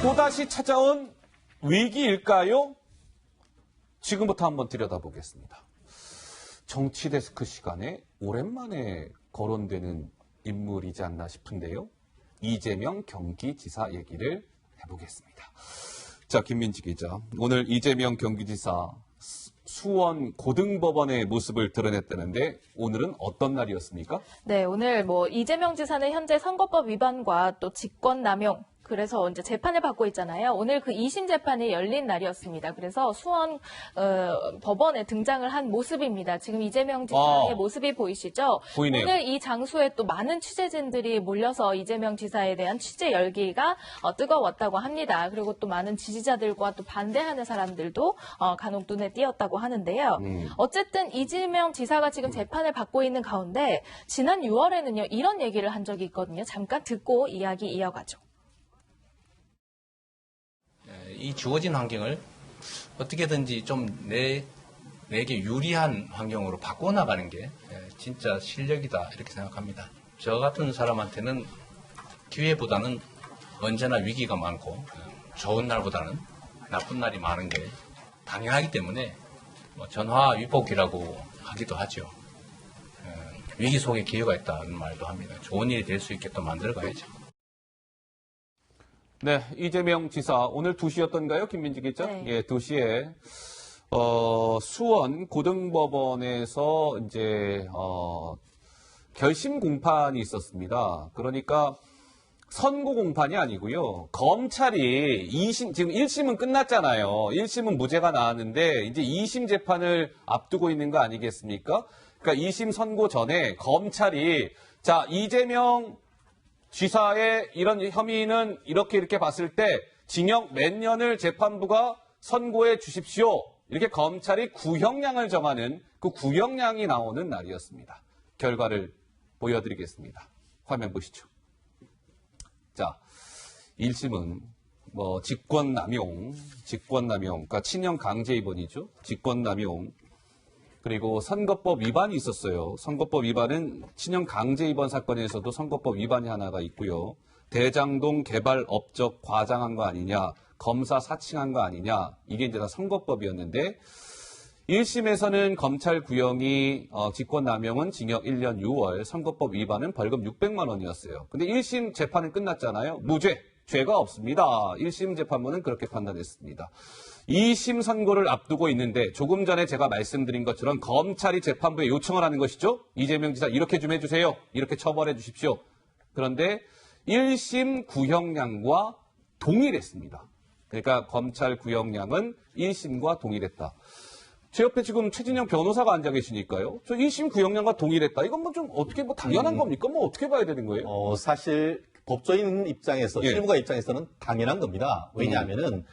또다시 찾아온 위기일까요? 지금부터 한번 들여다보겠습니다. 정치데스크 시간에 오랜만에 거론되는 인물이지 않나 싶은데요. 이재명 경기지사 얘기를 해보겠습니다. 자, 김민지 기자. 오늘 이재명 경기지사 수원 고등법원의 모습을 드러냈다는데 오늘은 어떤 날이었습니까? 네, 오늘 이재명 지사는 현재 선거법 위반과 또 직권남용, 그래서 이제 재판을 받고 있잖아요. 오늘 그 2심 재판이 열린 날이었습니다. 그래서 수원 법원에 등장을 한 모습입니다. 지금 이재명 지사의 모습이 보이시죠? 보이네요. 오늘 이 장소에 또 많은 취재진들이 몰려서 이재명 지사에 대한 취재 열기가 뜨거웠다고 합니다. 그리고 또 많은 지지자들과 또 반대하는 사람들도 간혹 눈에 띄었다고 하는데요. 어쨌든 이재명 지사가 지금 재판을 받고 있는 가운데 지난 6월에는요, 이런 얘기를 한 적이 있거든요. 잠깐 듣고 이야기 이어가죠. 이 주어진 환경을 어떻게든지 좀 내게 유리한 환경으로 바꿔나가는 게 진짜 실력이다 이렇게 생각합니다. 저 같은 사람한테는 기회보다는 언제나 위기가 많고 좋은 날보다는 나쁜 날이 많은 게 당연하기 때문에 전화위복이라고 하기도 하죠. 위기 속에 기회가 있다는 말도 합니다. 좋은 일이 될 수 있게 또 만들어가야죠. 네, 이재명 지사 오늘 2시였던가요, 김민지 기자? 네. 예, 2시에 수원 고등법원에서 이제 결심 공판이 있었습니다. 그러니까 선고 공판이 아니고요. 검찰이 지금 1심은 끝났잖아요. 1심은 무죄가 나왔는데 이제 2심 재판을 앞두고 있는 거 아니겠습니까? 그러니까 2심 선고 전에 검찰이 자, 이재명 지사의 이런 혐의는 이렇게 봤을 때 징역 몇 년을 재판부가 선고해 주십시오. 이렇게 검찰이 구형량을 정하는 그 구형량이 나오는 날이었습니다. 결과를 보여드리겠습니다. 화면 보시죠. 자, 1심은 직권남용, 그러니까 친형 강제 입원이죠. 직권남용. 그리고 선거법 위반이 있었어요. 선거법 위반은 친형 강제 입원 사건에서도 선거법 위반이 하나가 있고요. 대장동 개발 업적 과장한 거 아니냐, 검사 사칭한 거 아니냐, 이게 이제 다 선거법이었는데 1심에서는 검찰 구형이 직권남용은 징역 1년 6월, 선거법 위반은 벌금 600만 원이었어요. 근데 1심 재판은 끝났잖아요. 무죄, 죄가 없습니다. 1심 재판부는 그렇게 판단했습니다. 2심 선고를 앞두고 있는데 조금 전에 제가 말씀드린 것처럼 검찰이 재판부에 요청을 하는 것이죠. 이재명 지사 이렇게 좀 해주세요. 이렇게 처벌해 주십시오. 그런데 1심 구형량과 동일했습니다. 그러니까 검찰 구형량은 1심과 동일했다. 제 옆에 지금 최진영 변호사가 앉아 계시니까요. 저 1심 구형량과 동일했다. 이건 좀 어떻게 당연한 겁니까? 어떻게 봐야 되는 거예요? 사실 법조인 입장에서, 예. 실무가 입장에서는 당연한 겁니다. 왜냐하면은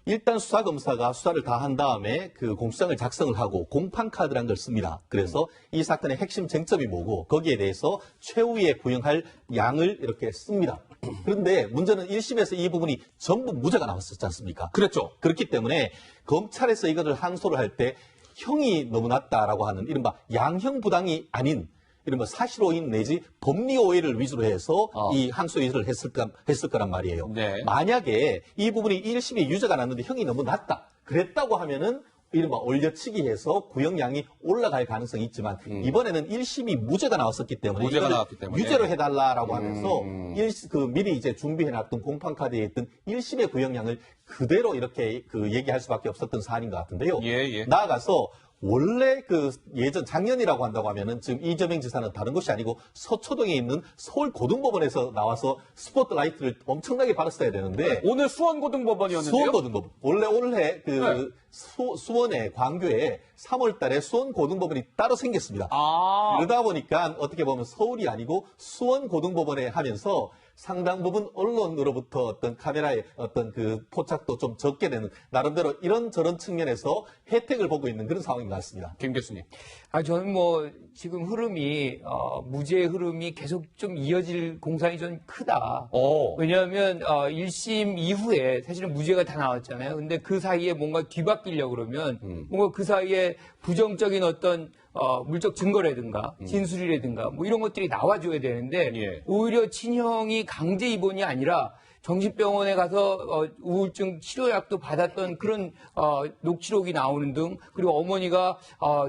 일단 수사검사가 수사를 다 한 다음에 그 공소장을 작성을 하고 공판카드라는 걸 씁니다. 그래서 이 사건의 핵심 쟁점이 뭐고 거기에 대해서 최후에 구형할 양을 이렇게 씁니다. 그런데 문제는 1심에서 이 부분이 전부 무죄가 나왔었지 않습니까? 그랬죠. 그렇기 때문에 검찰에서 이것을 항소를 할 때 형이 너무 낮다라고 하는 이른바 양형부당이 아닌 이른바 사실오인 내지 법리 오해를 위주로 해서 이 항소 의사를 했을 거란 말이에요. 네. 만약에 이 부분이 1심에 유죄가 났는데 형이 너무 낮다. 그랬다고 하면은 이른바 올려치기 해서 구형량이 올라갈 가능성이 있지만 이번에는 1심이 무죄가 나왔었기 때문에 무죄가 이거를 나왔기 때문에. 유죄로 해달라라고 하면서 미리 이제 준비해놨던 공판카드에 있던 1심의 구형량을 그대로 이렇게 얘기할 수밖에 없었던 사안인 것 같은데요. 예. 나아가서 원래 예전 작년이라고 한다고 하면은 지금 이재명 지사는 다른 곳이 아니고 서초동에 있는 서울 고등법원에서 나와서 스포트라이트를 엄청나게 받았어야 되는데 오늘 수원고등법원이었는데요. 수원고등법원 원래 올해 수원에 광교에 3월 달에 수원고등법원이 따로 생겼습니다. 그러다 보니까 어떻게 보면 서울이 아니고 수원고등법원에 하면서 상당 부분 언론으로부터 어떤 카메라의 어떤 포착도 좀 적게 되는 나름대로 이런저런 측면에서 혜택을 보고 있는 그런 상황인 것 같습니다. 김 교수님. 저는 지금 흐름이 무죄의 흐름이 계속 좀 이어질 공산이 좀 크다. 왜냐하면 1심 이후에 사실은 무죄가 다 나왔잖아요. 근데 그 사이에 뭔가 뒤바뀌려고 그러면 뭔가 그 사이에 부정적인 어떤 물적 증거라든가 진술이라든가 이런 것들이 나와줘야 되는데 오히려 친형이 강제 입원이 아니라 정신병원에 가서 우울증 치료약도 받았던 그런 녹취록이 나오는 등 그리고 어머니가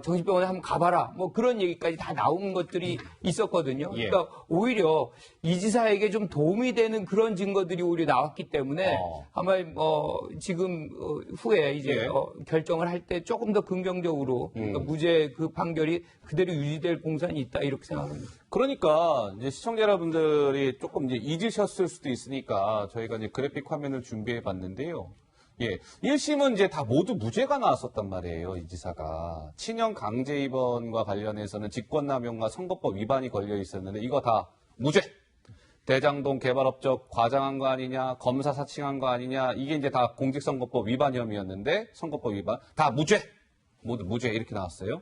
정신병원에 한번 가봐라 뭐 그런 얘기까지 다 나온 것들이 있었거든요. 예. 그러니까 오히려 이 지사에게 좀 도움이 되는 그런 증거들이 오히려 나왔기 때문에 아마 지금 후에 이제 결정을 할 때 조금 더 긍정적으로 그러니까 무죄 그 판결이 그대로 유지될 공산이 있다 이렇게 생각합니다. 그러니까 이제 시청자 여러분들이 조금 이제 잊으셨을 수도 있으니까 저희가 이제 그래픽 화면을 준비해 봤는데요. 예. 1심은 이제 다 모두 무죄가 나왔었단 말이에요, 이 지사가. 친형 강제 입원과 관련해서는 직권남용과 선거법 위반이 걸려 있었는데 이거 다 무죄. 대장동 개발업적 과장한 거 아니냐, 검사 사칭한 거 아니냐, 이게 이제 다 공직선거법 위반 혐의였는데 선거법 위반 다 무죄. 모두 무죄 이렇게 나왔어요.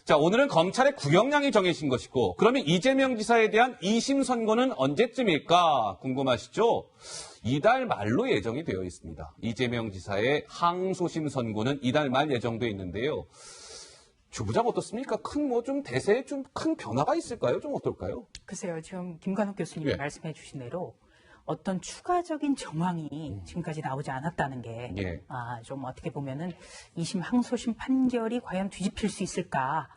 자, 오늘은 검찰의 구형량이 정해진 것이고, 그러면 이재명 지사에 대한 2심 선고는 언제쯤일까 궁금하시죠? 이달 말로 예정이 되어 있습니다. 이재명 지사의 항소심 선고는 이달 말 예정돼 있는데요. 주부장 어떻습니까? 좀 대세에 좀 큰 변화가 있을까요? 좀 어떨까요? 글쎄요, 지금 김관욱 교수님이 예. 말씀해 주신 대로 어떤 추가적인 정황이 지금까지 나오지 않았다는 게, 예. 좀 어떻게 보면은 2심 항소심 판결이 과연 뒤집힐 수 있을까,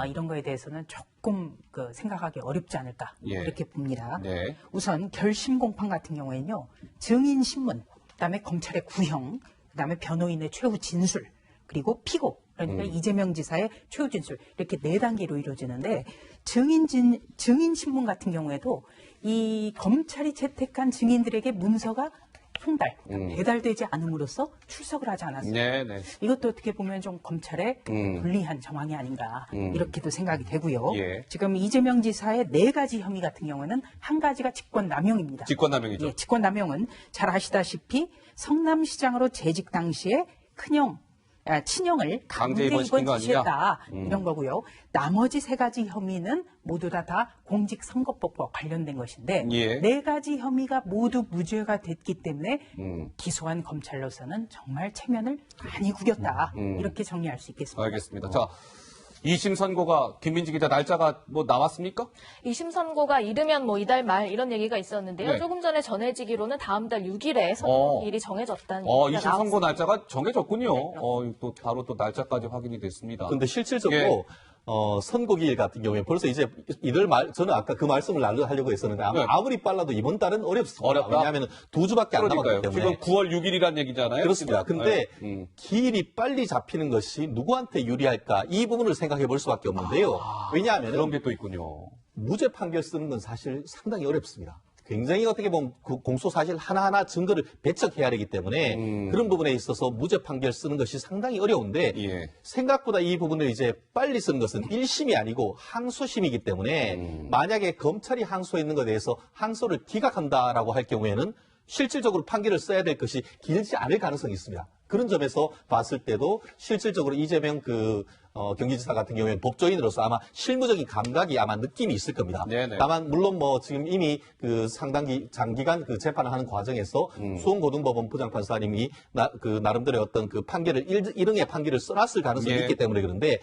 이런 거에 대해서는 조금 생각하기 어렵지 않을까, 예. 이렇게 봅니다. 네. 우선 결심 공판 같은 경우에는요, 증인 신문, 그다음에 검찰의 구형, 그다음에 변호인의 최후 진술, 그리고 피고, 그러니까 이재명 지사의 최후 진술, 이렇게 4단계로 이루어지는데, 증인 신문 같은 경우에도 이 검찰이 채택한 증인들에게 문서가 송달, 배달되지 않음으로써 출석을 하지 않았습니다. 네, 네. 이것도 어떻게 보면 좀 검찰의 불리한 정황이 아닌가, 이렇게도 생각이 되고요. 예. 지금 이재명 지사의 4가지 혐의 같은 경우는 한 가지가 직권남용입니다. 직권남용이죠. 예, 직권남용은 잘 아시다시피 성남시장으로 재직 당시에 친형을 강제 입원시킨 거 입원 지시했다, 이런 거고요. 나머지 3가지 혐의는 모두 다 공직선거법과 관련된 것인데, 예. 4가지 혐의가 모두 무죄가 됐기 때문에 기소한 검찰로서는 정말 체면을 많이 구겼다, 이렇게 정리할 수 있겠습니다. 알겠습니다. 자, 2심 선고가 김민지 기자 날짜가 뭐 나왔습니까? 2심 선고가 이르면 이달 말 이런 얘기가 있었는데요. 네. 조금 전에 전해지기로는 다음 달 6일에 선고일이 정해졌다는 얘기가 2심 선고 나왔습니다. 날짜가 정해졌군요. 네, 또 바로 또 날짜까지 확인이 됐습니다. 근데 실질적으로 예. 선거기일 같은 경우에 벌써 이제 저는 아까 그 말씀을 하려고 했었는데 네. 아무리 빨라도 이번 달은 어렵습니다. 어렵다? 왜냐하면 2주밖에 안 남았기 때문에. 지금 9월 6일이란 얘기잖아요. 그렇습니다. 지금. 근데 네. 기일이 빨리 잡히는 것이 누구한테 유리할까, 이 부분을 생각해 볼 수밖에 없는데요. 왜냐하면 그런 게 또 있군요. 무죄 판결 쓰는 건 사실 상당히 어렵습니다. 굉장히 어떻게 보면 그 공소 사실 하나하나 증거를 배척해야 되기 때문에 그런 부분에 있어서 무죄 판결 쓰는 것이 상당히 어려운데, 예. 생각보다 이 부분을 이제 빨리 쓰는 것은 1심이 아니고 항소심이기 때문에 만약에 검찰이 항소했는 것에 대해서 항소를 기각한다라고 할 경우에는 실질적으로 판결을 써야 될 것이 길지 않을 가능성이 있습니다. 그런 점에서 봤을 때도 실질적으로 이재명 경기지사 같은 경우에는 법조인으로서 아마 실무적인 감각이 아마 느낌이 있을 겁니다. 네네. 다만 물론 지금 이미 상당히 장기간 재판을 하는 과정에서 수원고등법원 부장판사님이 나름대로의 어떤 판결을 1등의 판결을 써놨을 가능성이 예. 있기 때문에 그런데,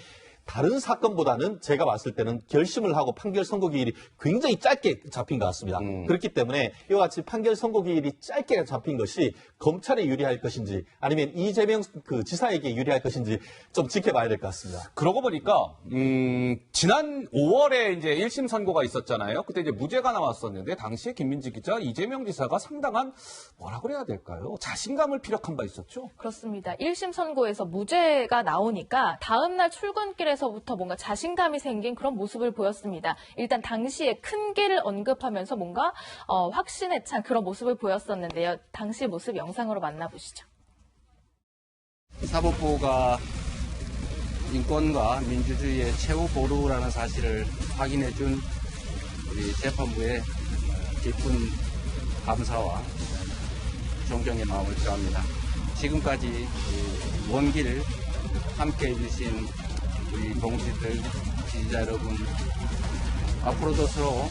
다른 사건보다는 제가 봤을 때는 결심을 하고 판결 선고 기일이 굉장히 짧게 잡힌 것 같습니다. 그렇기 때문에 이와 같이 판결 선고 기일이 짧게 잡힌 것이 검찰에 유리할 것인지 아니면 이재명 지사에게 유리할 것인지 좀 지켜봐야 될 것 같습니다. 그러고 보니까 지난 5월에 이제 1심 선고가 있었잖아요. 그때 이제 무죄가 나왔었는데 당시에 김민지 기자, 이재명 지사가 상당한 뭐라 그래야 될까요? 자신감을 피력한 바 있었죠. 그렇습니다. 1심 선고에서 무죄가 나오니까 다음날 출근길에서부터 뭔가 자신감이 생긴 그런 모습을 보였습니다. 일단 당시에 큰 길을 언급하면서 뭔가 확신에 찬 그런 모습을 보였었는데요. 당시 모습 영상으로 만나보시죠. 사법부가 인권과 민주주의의 최후 보루라는 사실을 확인해준 우리 재판부의 깊은 감사와 존경의 마음을 표합니다. 지금까지 먼 길 함께 해주신 우리 동지들, 지지자 여러분, 앞으로도 서로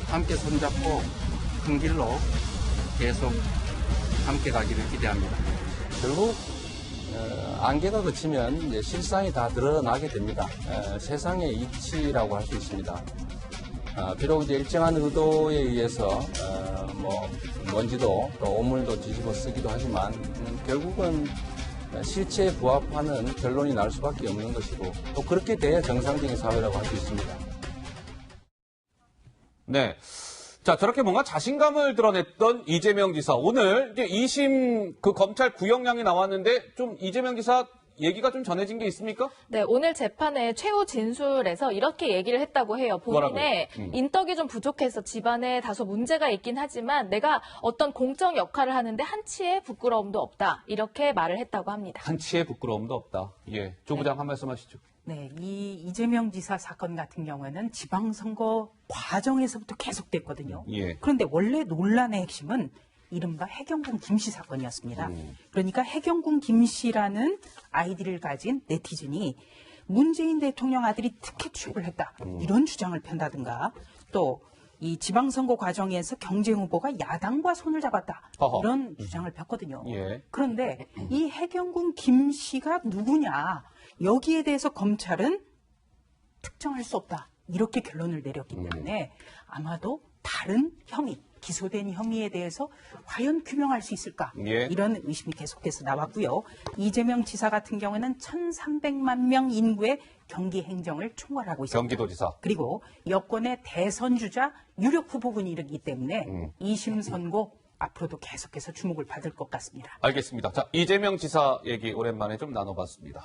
함께 손잡고 큰 길로 계속 함께 가기를 기대합니다. 결국 안개가 그치면 이제 실상이 다 드러나게 됩니다. 세상의 이치라고 할 수 있습니다. 비록 이제 일정한 의도에 의해서 뭐 먼지도 또 오물도 뒤집어 쓰기도 하지만 결국은 실체에 부합하는 결론이 날 수밖에 없는 것이고 또 그렇게 돼야 정상적인 사회라고 할 수 있습니다. 네. 자, 저렇게 뭔가 자신감을 드러냈던 이재명 지사. 오늘 이제 2심 그 검찰 구형량이 나왔는데 좀 이재명 지사 얘기가 좀 전해진 게 있습니까? 네, 오늘 재판에 최후 진술에서 이렇게 얘기를 했다고 해요. 본인의 인덕이 좀 부족해서 집안에 다소 문제가 있긴 하지만 내가 어떤 공적 역할을 하는데 한치의 부끄러움도 없다. 이렇게 말을 했다고 합니다. 한치의 부끄러움도 없다. 예. 조 부장 한 말씀 하시죠. 네, 이 이재명 지사 사건 같은 경우에는 지방선거 과정에서부터 계속됐거든요. 예. 그런데 원래 논란의 핵심은 이른바 해경군 김씨 사건이었습니다. 그러니까 해경군 김씨라는 아이디를 가진 네티즌이 문재인 대통령 아들이 특혜 취업을 했다. 이런 주장을 편다든가 또 이 지방선거 과정에서 경쟁 후보가 야당과 손을 잡았다. 어허. 이런 주장을 폈거든요. 예. 그런데 이 해경군 김씨가 누구냐 여기에 대해서 검찰은 특정할 수 없다. 이렇게 결론을 내렸기 때문에 아마도 다른 혐의, 기소된 혐의에 대해서 과연 규명할 수 있을까? 예. 이런 의심이 계속돼서 나왔고요. 이재명 지사 같은 경우에는 1,300만 명 인구의 경기 행정을 총괄하고 있습니다. 경기도지사. 그리고 여권의 대선 주자 유력 후보군이기 때문에 2심 선고 앞으로도 계속해서 주목을 받을 것 같습니다. 알겠습니다. 자, 이재명 지사 얘기 오랜만에 좀 나눠봤습니다.